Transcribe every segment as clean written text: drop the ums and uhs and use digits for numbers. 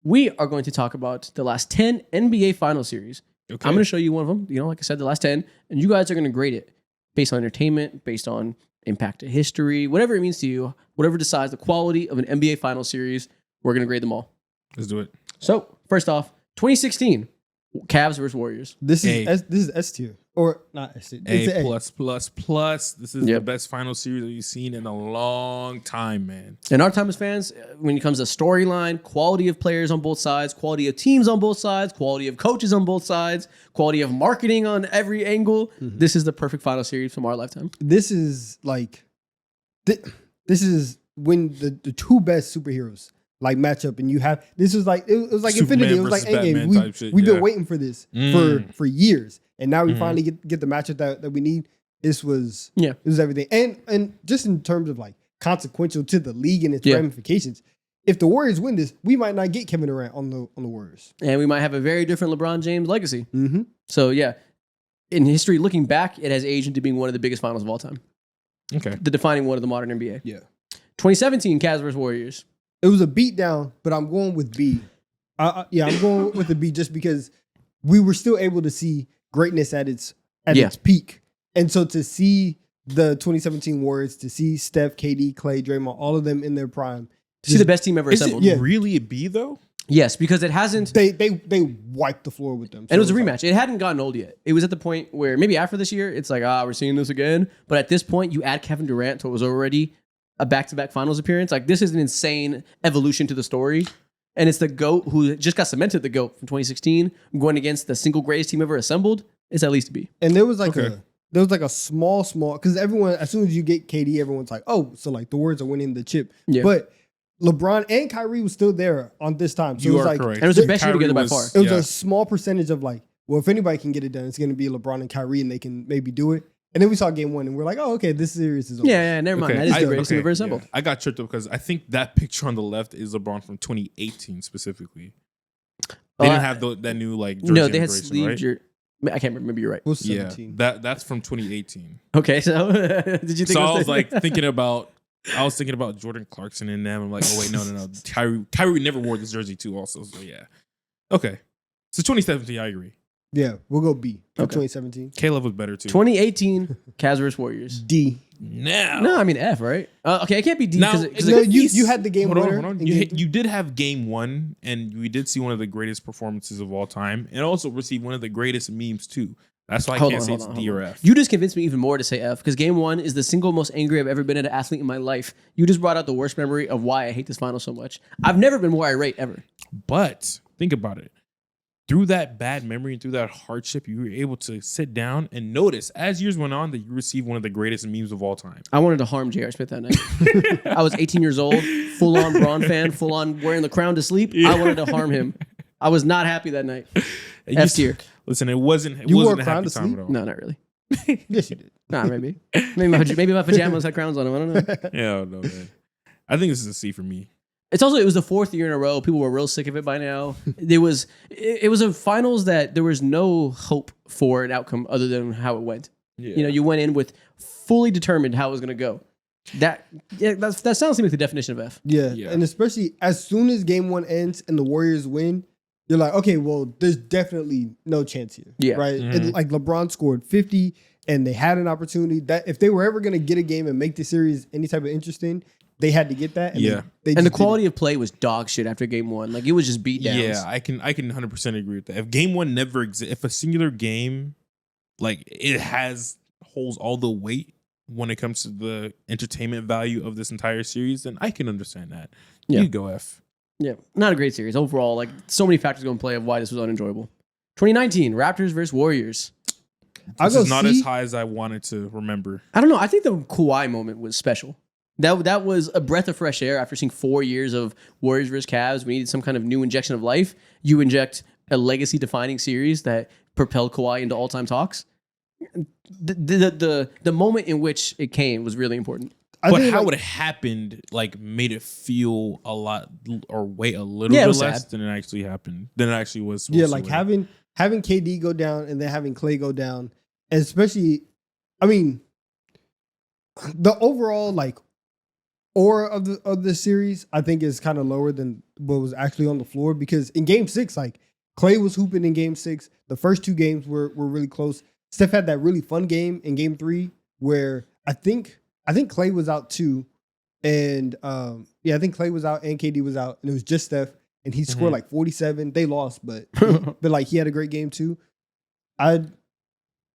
we are going to talk about the last 10 NBA Final Series. Okay. I'm going to show you one of them. Like I said, the last 10, and you guys are going to grade it based on entertainment, based on impact to history, whatever it means to you, whatever decides the quality of an NBA Final Series. We're going to grade them all. Let's do it. So first off, 2016 Cavs versus Warriors. This A. is S tier or not S tier. It's A an plus plus plus. This is the best final series that you've seen in a long time, man. In our time as fans, when it comes to storyline, quality of players on both sides, quality of teams on both sides, quality of coaches on both sides, quality of marketing on every angle, this is the perfect final series from our lifetime. This is like, this is when the two best superheroes like match up, and you have this was like it was like Superman Infinity, it was like versus Batman Endgame. type shit, We've yeah. been waiting for this for years, and now we finally get the matchup that we need. This was everything, and just in terms of like consequential to the league and its ramifications. If the Warriors win this, we might not get Kevin Durant on the Warriors, and we might have a very different LeBron James legacy. Mm-hmm. So yeah, in history, looking back, it has aged into being one of the biggest finals of all time. Okay. The defining one of the modern NBA. Yeah. 2017 Cavs versus Warriors. It was a beatdown, but I'm going with B. I'm going with the B just because we were still able to see greatness at its peak. And so to see the 2017 Warriors, to see Steph, KD, Clay, Draymond, all of them in their prime. To see the best team ever assembled. Is it really a B though? Yes, because it hasn't. They wiped the floor with them. And it was a rematch. It hadn't gotten old yet. It was at the point where maybe after this year, it's like, we're seeing this again. But at this point, you add Kevin Durant to what was already a back-to-back finals appearance. Like, this is an insane evolution to the story. And it's the GOAT who just got cemented the GOAT from 2016 going against the single greatest team ever assembled. It's at least a B. And there was like a small, because everyone, as soon as you get KD, everyone's like, oh, so like the Warriors are winning the chip. Yeah. But LeBron and Kyrie was still there on this time. So You it was are like, correct. And it was the best year together by far. It was a small percentage of like, well, if anybody can get it done, it's going to be LeBron and Kyrie, and they can maybe do it. And then we saw game one, and we're like, oh, okay, this series is over. Yeah, never mind. That is the greatest team ever assembled. Yeah. I got tripped up because I think that picture on the left is LeBron from 2018 specifically. They didn't have that new like jersey. No, they had integration, sleeve right? jersey. I can't remember. Maybe you're right. It was Yeah, 17. that's from 2018. Okay, so did you think? So it I was the- like thinking about Jordan Clarkson in them. I'm like, oh wait, no. Kyrie never wore this jersey too. Also, so yeah. Okay, so 2017, I agree. Yeah, we'll go B for Okay. 2017. Caleb was better too. 2018 Cavs versus Warriors. D. Now, No, I mean F, right? Okay, it can't be D Now, because No, you had the game winner. Hold on. in You, game three. you did have game one, and we did see one of the greatest performances of all time, and also received one of the greatest memes too. That's why I can't say it's D or F. You just convinced me even more to say F because game one is the single most angry I've ever been at an athlete in my life. You just brought out the worst memory of why I hate this final so much. I've never been more irate ever. But think about it. Through that bad memory and through that hardship, you were able to sit down and notice as years went on that you received one of the greatest memes of all time. I wanted to harm J.R. Smith that night. I was 18 years old, full on Braun fan, full on wearing the crown to sleep. I wanted to harm him. I was not happy that night. F tier. Listen, it wasn't You wore a a crown happy to time sleep? at all. No, not really. Yes, you did. Nah, maybe. Maybe my pajamas had crowns on them. I don't know. Yeah, no, man. I think this is a C for me. It was the fourth year in a row. People were real sick of it by now. It was a finals that there was no hope for an outcome other than how it went. Yeah. You went in with fully determined how it was going to go. That sounds like the definition of F. Yeah. Yeah. And especially as soon as game one ends and the Warriors win, you're like, okay, well, there's definitely no chance here. Yeah. Right? Mhm. And like LeBron scored 50 and they had an opportunity that if they were ever going to get a game and make the series any type of interesting, they had to get that. And Yeah. They And the just quality of play was dog shit after game one. Like it was just beat downs. Yeah, I can 100% agree with that. If game one never exists, if a singular game, like it holds all the weight when it comes to the entertainment value of this entire series, then I can understand that. Yeah. You go F. Yeah, not a great series overall. Like so many factors go in play of why this was unenjoyable. 2019 Raptors versus Warriors. I'll This go is not C. as high as I wanted to remember. I don't know. I think the Kawhi moment was special. That was a breath of fresh air after seeing 4 years of Warriors versus Cavs. We needed some kind of new injection of life. You inject a legacy-defining series that propelled Kawhi into all-time talks. The moment in which it came was really important. I But think, how like, it happened, like, made it feel a lot or weigh a little Yeah, it bit was less sad. than it actually happened. Than it actually was. Yeah, supposed like to weigh. having KD go down and then having Clay go down, and especially, I mean, the overall like aura of the series, I think, is kind of lower than what was actually on the floor, because in Game 6, like Clay was hooping in Game 6. The first 2 games were really close. Steph had that really fun game in Game 3 where I think Clay was out too, and I think Clay was out and KD was out, and it was just Steph, and he scored like 47. They lost, but like he had a great game too.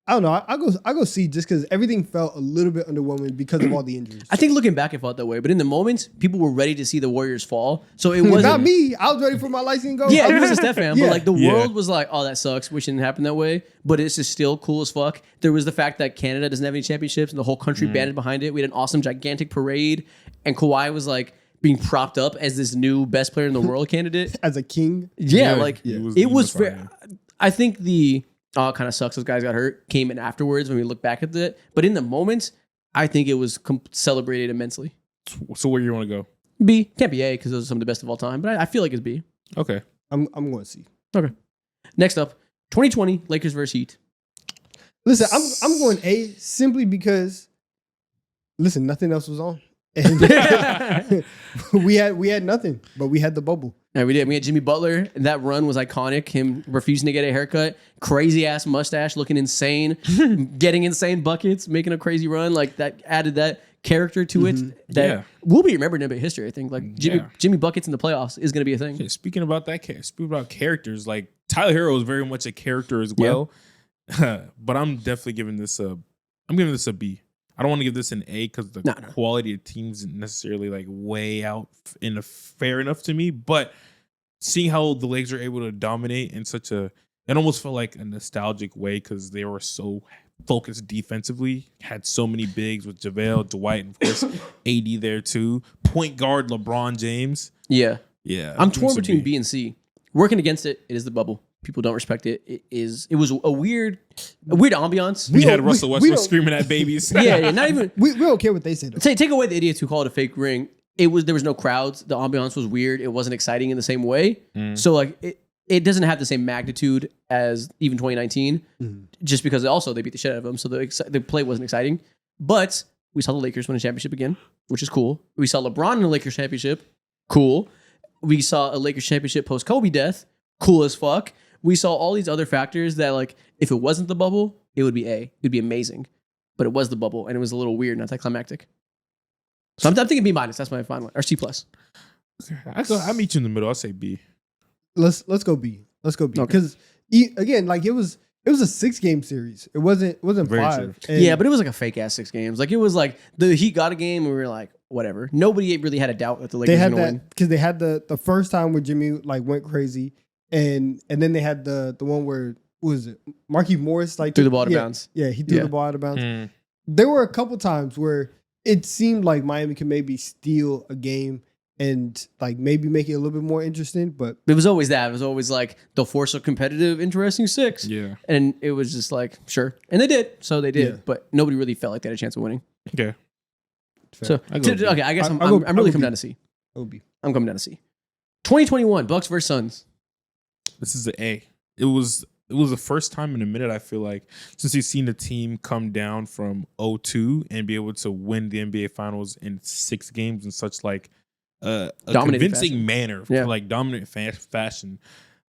I don't know. I go C just because everything felt a little bit underwhelming because of all the injuries. I think looking back, it felt that way. But in the moment, people were ready to see the Warriors fall. So it wasn't. Not me. I was ready for my lights and go. Yeah, it was a Steph fan. Yeah. But like the world was like, oh, that sucks. Wish it didn't happen that way. But it's just still cool as fuck. There was the fact that Canada doesn't have any championships and the whole country banded behind it. We had an awesome, gigantic parade. And Kawhi was like being propped up as this new best player in the world candidate. As a king. Yeah, like it was fair. unifying. I think the it kind of sucks those guys got hurt came in afterwards when we look back at it. But in the moment, I think it was celebrated immensely. So where you want to go? B, can't be A because those are some of the best of all time. But I feel like it's B. Okay. I'm going to C. Okay. Next up, 2020 Lakers versus Heat. Listen, I'm going A simply because nothing else was on. And we had nothing, but we had the bubble. Yeah, we did. We had Jimmy Butler, and that run was iconic. Him refusing to get a haircut, crazy ass mustache, looking insane, getting insane buckets, making a crazy run. Like that added that character to it that will be remembered in a bit of history. I think like Jimmy buckets in the playoffs is going to be a thing. Yeah, speaking about characters, like Tyler Hero is very much a character as well. But I'm definitely giving this a B. I don't want to give this an A because the quality of teams isn't necessarily like way out in a fair enough to me. But seeing how the Lakers are able to dominate in such it almost felt like a nostalgic way because they were so focused defensively, had so many bigs with JaVale, Dwight, and of course AD there too. Point guard LeBron James. Yeah. I'm torn between B. B and C. Working against it, it is the bubble. People don't respect it. It was a weird ambiance. We had Russell Westbrook screaming at babies. Yeah, not even. We don't care what they say though. Take away the idiots who call it a fake ring. There was no crowds. The ambiance was weird. It wasn't exciting in the same way. So like it doesn't have the same magnitude as even 2019, just because also they beat the shit out of them. So the play wasn't exciting. But we saw the Lakers win a championship again, which is cool. We saw LeBron in a Lakers championship, cool. We saw a Lakers championship post Kobe death, cool as fuck. We saw all these other factors that, like, if it wasn't the bubble, it would be A. It'd be amazing. But it was the bubble, and it was a little weird and anticlimactic. So I'm thinking B minus. That's my final one. Or C plus. I meet you in the middle. I'll say B. Let's go B. Let's go B. Because again, like it was a 6-game series. It wasn't Very 5. true. Yeah, but it was like a fake ass 6 games. Like it was like the Heat got a game, and we were like, whatever. Nobody really had a doubt that the Lakers they were had going to win. that because they had the first time where Jimmy like went crazy. And then they had the one where, what was it? Markieff Morris like Threw the ball out of bounds. Yeah, he threw the ball out of bounds. There were a couple times where it seemed like Miami could maybe steal a game and like maybe make it a little bit more interesting. But it was always that. It was always like they'll force a competitive, interesting 6. Yeah. And it was just like, sure. And they did. So they did. Yeah. But nobody really felt like they had a chance of winning. Okay. fair. So, I go B. okay, I guess I'm I'll go really B. coming down to C. OB. I'm coming down to C. 2021, Bucks versus Suns. This is the A. It was the first time in a minute, I feel like, since you've seen the team come down from 0-2 and be able to win the NBA Finals in 6 games in such like a Dominating convincing fashion. manner, like dominant fashion.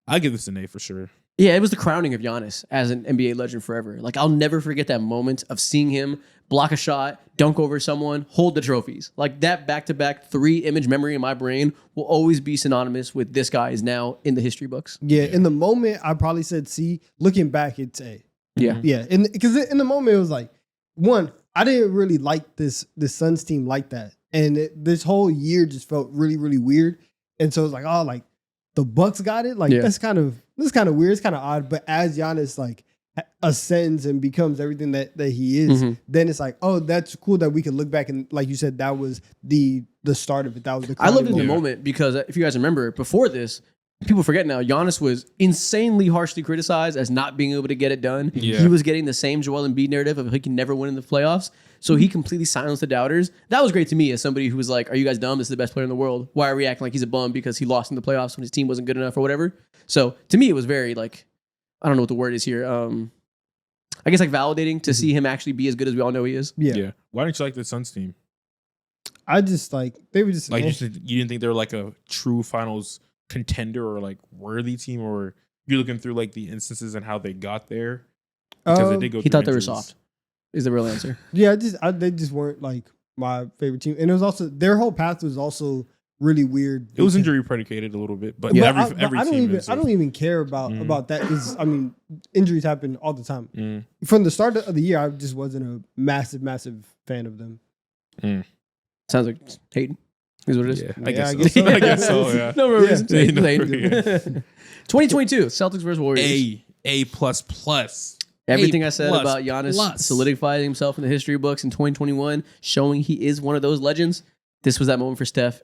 I give this an A for sure. Yeah, it was the crowning of Giannis as an NBA legend forever. Like, I'll never forget that moment of seeing him block a shot, dunk over someone, hold the trophies. Like, that back-to-back 3-image memory in my brain will always be synonymous with this guy is now in the history books. Yeah, in the moment, I probably said C. Looking back, it's A. Yeah. Yeah, because in the moment, it was like, one, I didn't really like this Suns team like that. And this whole year just felt really, really weird. And so it was like, oh, like, the Bucks got it? Like, this is kind of weird. It's kind of odd. But as Giannis, like, ascends and becomes everything that he is, then it's like, oh, that's cool that we can look back and, like you said, that was the start of it. That was the I loved it in the moment. moment because if you guys remember, before this, people forget now, Giannis was insanely harshly criticized as not being able to get it done. Yeah. He was getting the same Joel Embiid narrative of he can never win in the playoffs. So he completely silenced the doubters. That was great to me as somebody who was like, are you guys dumb? This is the best player in the world. Why are we acting like he's a bum because he lost in the playoffs when his team wasn't good enough or whatever? So to me, it was very like, I don't know what the word is here. I guess like validating to see him actually be as good as we all know he is. Yeah. Why don't you like the Suns team? I just like they were just Like you didn't think they were like a true finals contender or like worthy team, or you're looking through like the instances and how they got there because they did go. He thought they were injuries. soft. Is the real answer? Yeah, they just weren't like my favorite team, and it was also their whole path was also really weird. It was injury predicated a little bit, but But every I don't team even is. I don't even care about that because I mean injuries happen all the time. Mm. From the start of the year, I just wasn't a massive fan of them. Sounds like hating. Is what it is. Yeah, Yeah, I guess so. I guess so. Yeah. No real Yeah. reason. Yeah, no, Hating. yeah. 2022 Celtics versus Warriors. A plus. Everything A I said plus about Giannis plus. solidifying himself in the history books in 2021, showing he is one of those legends. This was that moment for Steph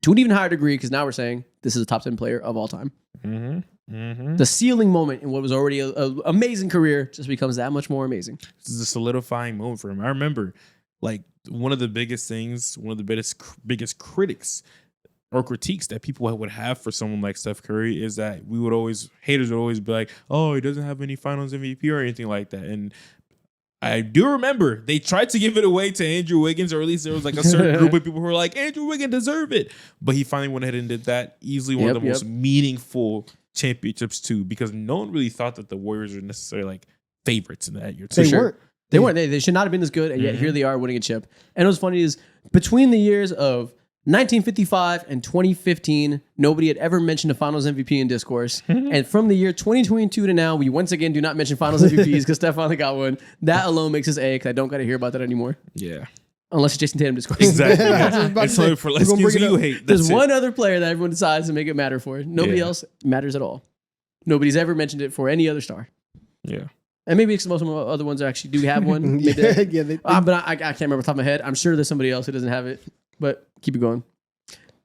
to an even higher degree because now we're saying this is a top 10 player of all time. Mm-hmm. Mm-hmm. The ceiling moment in what was already an amazing career just becomes that much more amazing. This is a solidifying moment for him. I remember, like, one of the biggest things, one of the biggest critics or critiques that people would have for someone like Steph Curry is that haters would always be like, oh, he doesn't have any finals MVP or anything like that. And I do remember they tried to give it away to Andrew Wiggins, or at least there was like a certain group of people who were like, Andrew Wiggins deserve it. But he finally went ahead and did that. Easily one of the most meaningful championships too, because no one really thought that the Warriors were necessarily like favorites in that year. They weren't. They weren't. They should not have been this good, and yet here they are winning a chip. And what's funny is between the years of 1955 and 2015, nobody had ever mentioned a Finals MVP in discourse. And from the year 2022 to now, we once again do not mention Finals MVPs because Steph finally got one. That alone makes us A because I don't got to hear about that anymore. Yeah. Unless it's Jason Tatum discourse. Exactly. I was Yeah. about to It's say, like for we're let's gonna give bring it you up. hate. There's That's it. one other player that everyone decides to make it matter for. Nobody Yeah. else matters at all. Nobody's ever mentioned it for any other star. Yeah. And maybe it's most of the other ones actually do have one. Maybe yeah, that- yeah, but I can't remember off the top of my head. I'm sure there's somebody else who doesn't have it. But keep it going.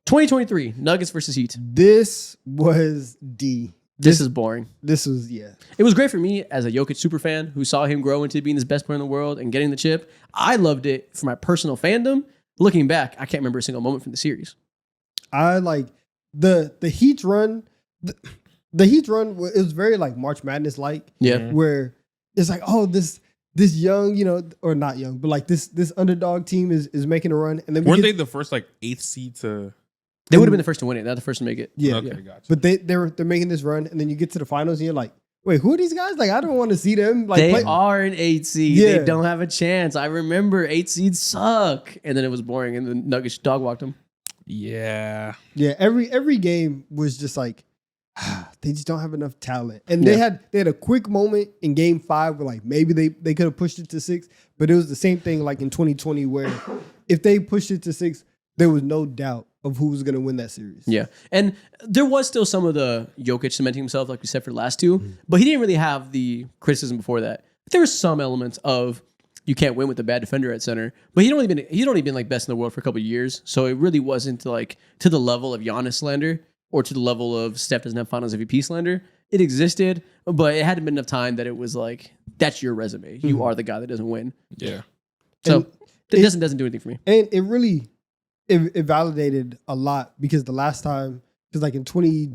2023 Nuggets versus Heat. This was D. This is boring. This was It was great for me as a Jokic super fan who saw him grow into being the best player in the world and getting the chip. I loved it for my personal fandom. Looking back, I can't remember a single moment from the series. I like the Heat's run. The Heat's run. It was very like March Madness like. Yeah. Where it's like, oh, this young, or not young, but like this underdog team is making a run, and then Weren't they the first like 8th seed to? They would have been the first to win it, not the first to make it. Yeah, Okay, yeah. gotcha. But they're making this run, and then you get to the finals, and you're like, wait, who are these guys? Like, I don't want to see them. Like, They play. are an 8 seed. Yeah. They don't have a chance. I remember 8 seeds suck. And then it was boring, and the Nuggets dog walked them. Yeah. Yeah, every game was just like they just don't have enough talent. And they had a quick moment in game 5 where like maybe they could have pushed it to 6, but it was the same thing like in 2020 where if they pushed it to 6, there was no doubt of who was going to win that series. Yeah. And there was still some of the Jokic cementing himself, like we said for the last two, but he didn't really have the criticism before that. There were some elements of you can't win with a bad defender at center, but he'd only been like best in the world for a couple of years, so it really wasn't like to the level of Giannis slander or to the level of Steph doesn't have Finals MVP slander. It existed, but it hadn't been enough time that it was like that's your resume. You are the guy that doesn't win. Yeah. So And it doesn't do anything for me. And it really it validated a lot because the last time, because like in 20,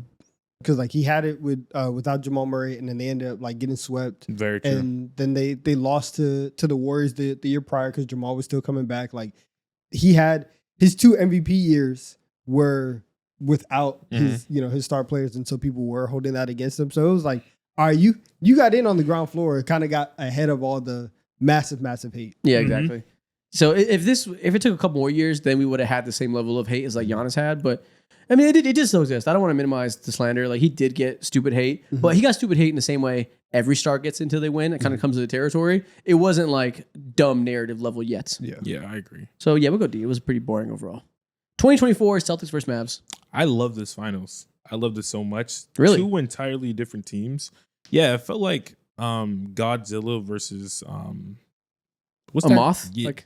because like he had it with without Jamal Murray, and then they ended up like getting swept. Very true. And then they lost to the Warriors the year prior because Jamal was still coming back. Like he had his 2 MVP years were without his his star players, and so people were holding that against him. So it was like, all right, you got in on the ground floor, kind of got ahead of all the massive hate. Yeah, exactly. So if it took a couple more years, then we would have had the same level of hate as like Giannis had. But I mean, it did still exist. I don't want to minimize the slander. Like he did get stupid hate, but he got stupid hate in the same way every star gets until they win. It kind of comes to the territory. It wasn't like dumb narrative level yet. Yeah, I agree. So yeah, we'll go D. It was pretty boring overall. 2024 Celtics versus Mavs. I love this finals. I love this so much. Really? 2 entirely different teams. Yeah, it felt like Godzilla versus what's A that? moth? Yeah. Like-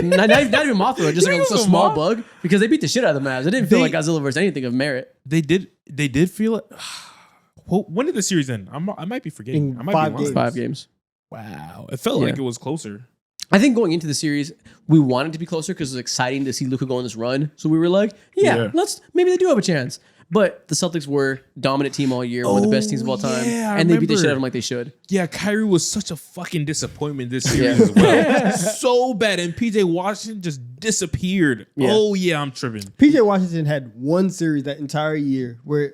not even Mothra, just You like think it a was a small moth? bug because they beat the shit out of the Mavs. It didn't feel They- like Godzilla versus anything of merit. They did feel it. Well, when did the series end? I might be forgetting. In I might 5 be lying. games. 5 games. Wow, it felt like it was closer. I think going into the series, we wanted to be closer because it was exciting to see Luka go on this run. So we were like, yeah, Yeah. maybe they do have a chance. But the Celtics were dominant team all year, one of the best teams of all time, yeah, I and they beat the shit remember. out of them like they should. Yeah, Kyrie was such a fucking disappointment this series as well. So bad. And PJ Washington just disappeared. Yeah. Oh, yeah, I'm tripping. PJ Washington had one series that entire year where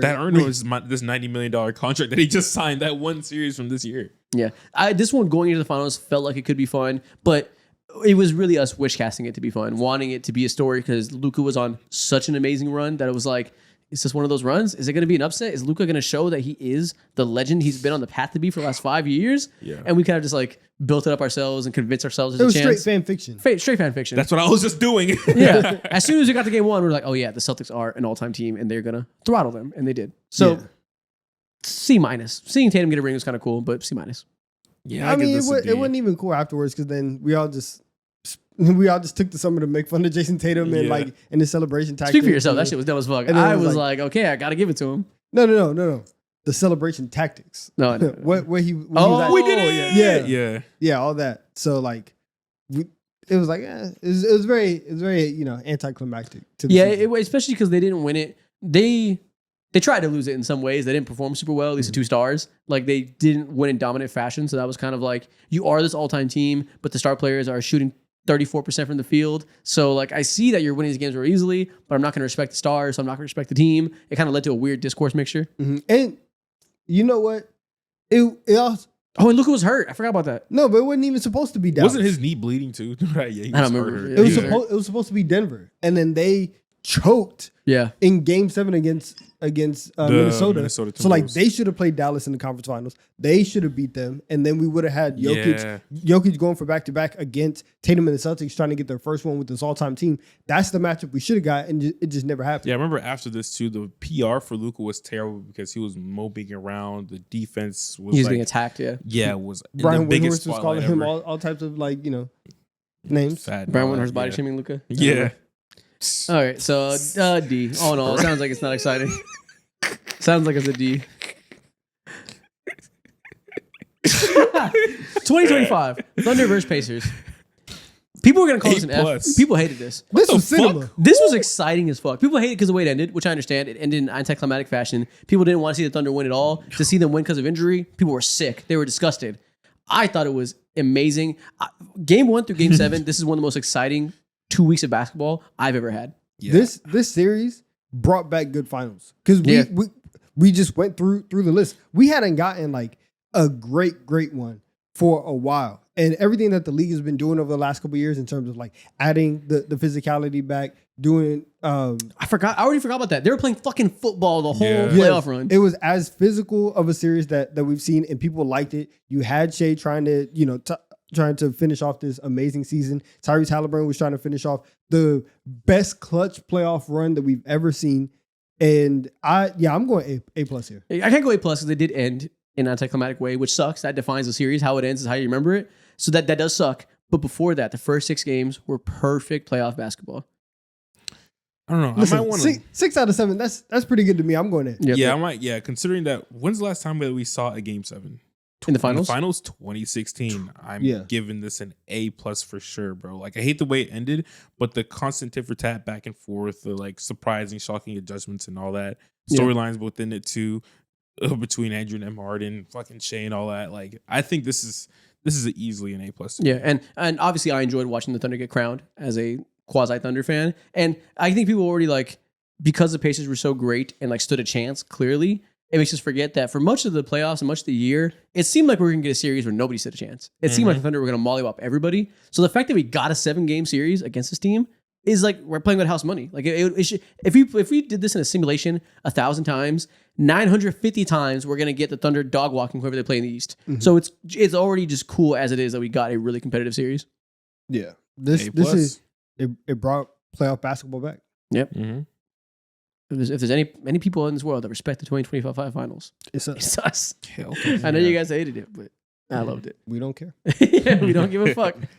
That earned him this $90 million contract that he just signed, that one series from this year. Yeah, this one going into the finals felt like it could be fun, but it was really us wish casting it to be fun, wanting it to be a story because Luka was on such an amazing run that it was like, is this one of those runs? Is it going to be an upset? Is Luka going to show that he is the legend he's been on the path to be for the last 5 years? Yeah. And we kind of just like built it up ourselves and convinced ourselves it there's was a chance. straight fan fiction. Straight fan fiction. That's what I was just doing. Yeah. As soon as we got to game one, we were like, oh yeah, the Celtics are an all-time team and they're going to throttle them. And they did. So Yeah. C minus. Seeing Tatum get a ring was kind of cool, but C minus. Yeah, I mean, give this a D. it wasn't even cool afterwards because then we all just took the summer to make fun of Jason Tatum and Yeah. like in the celebration tactics. Speak for yourself. That shit was dumb as fuck. And then it I was was like, okay, I got to give it to him. No. The celebration tactics. No. What he was Oh, at- we did it. Yeah. Yeah. Yeah, all that. So like, it was like it was very anticlimactic. To the Yeah, season. especially because they didn't win it. They tried to lose it in some ways. They didn't perform super well, at least the 2 stars. Like they didn't win in dominant fashion. So that was kind of like, you are this all-time team, but the star players are shooting 34% from the field. So like I see that you're winning these games very easily, but I'm not going to respect the stars. So I'm not going to respect the team. It kind of led to a weird discourse mixture. Mhm. And you know what? It also, Oh, and Luka was hurt. I forgot about that. no, but it wasn't even supposed to be Dallas. Wasn't his knee bleeding too? Right, yeah, he I don't was remember. hurt. It was Yeah. supposed to be Denver, and then they choked Yeah. in Game 7 against Minnesota. Minnesota So like Timberwolves. they should have played Dallas in the conference finals. They should have beat them, and then we would have had Yeah. Jokic going for back to back against Tatum and the Celtics, trying to get their first one with this all time team. That's the matchup we should have got, and it just never happened. Yeah, I remember after this too, the PR for Luka was terrible because he was moping around. The defense was He was like, being attacked. Yeah. yeah, was in Brian the biggest Windhorst was calling spotlight him ever. all types of names. Fat Brian dog, Windhorst body yeah. shaming Luka. Yeah. All right. So D. All in all, it sounds like it's not exciting. Sounds like it's a D. 2025 Thunder versus Pacers. People were gonna call this an A+. F. People hated this. This the was cinema. fuck? This was exciting as fuck. People hated it because of the way it ended, which I understand. It ended in anticlimactic fashion. People didn't want to see the Thunder win at all. To see them win because of injury, people were sick. They were disgusted. I thought it was amazing. Game 1 through Game 7, this is one of the most exciting 2 weeks of basketball I've ever had. Yeah. This series brought back good finals because Yeah. we just went through the list. We hadn't gotten like a great one for a while, and everything that the league has been doing over the last couple of years in terms of like adding the physicality back, doing I already forgot about that. They were playing fucking football the whole Yeah. playoff run. It was as physical of a series that we've seen, and people liked it. You had Shea trying to trying to finish off this amazing season. Tyrese Halliburton was trying to finish off the best clutch playoff run that we've ever seen. And I'm going A+ here. I can't go A+ because they did end in an anticlimactic way, which sucks. That defines the series. How it ends is how you remember it. So that does suck. But before that, the first 6 games were perfect playoff basketball. I don't know. Listen, I might want to. 6 out of 7. That's pretty good to me. I'm going A. Yep. Yeah, I might. Yeah, considering that. When's the last time that we saw a Game 7? In the finals? 2016. I'm Yeah. giving this an A+ for sure, bro. Like I hate the way it ended, but the constant tit for tat back and forth, the like surprising, shocking adjustments and all that Yeah. storylines within it too, between Andrew and Harden, fucking Shea and all that. Like I think this is easily an A+. Yeah, and obviously I enjoyed watching the Thunder get crowned as a quasi Thunder fan, and I think people already like, because the Pacers were so great and like stood a chance. Clearly, it makes us forget that for much of the playoffs and much of the year, it seemed like we were gonna get a series where nobody stood a chance. It seemed like the Thunder were gonna mollywop everybody. So the fact that we got a 7-game series against this team is like we're playing with house money. Like it should, if we did this in a simulation 1,000 times, 950 times we're gonna get the Thunder dog walking whoever they play in the East. So it's already just cool as it is that we got a really competitive series. Yeah. This A+. is it brought playoff basketball back. Mm-hmm. If there's any people in this world that respect the 2025 finals, It's it's us. Hell, I know you guys hated it, but I loved it. we don't care. Yeah, we don't give a fuck.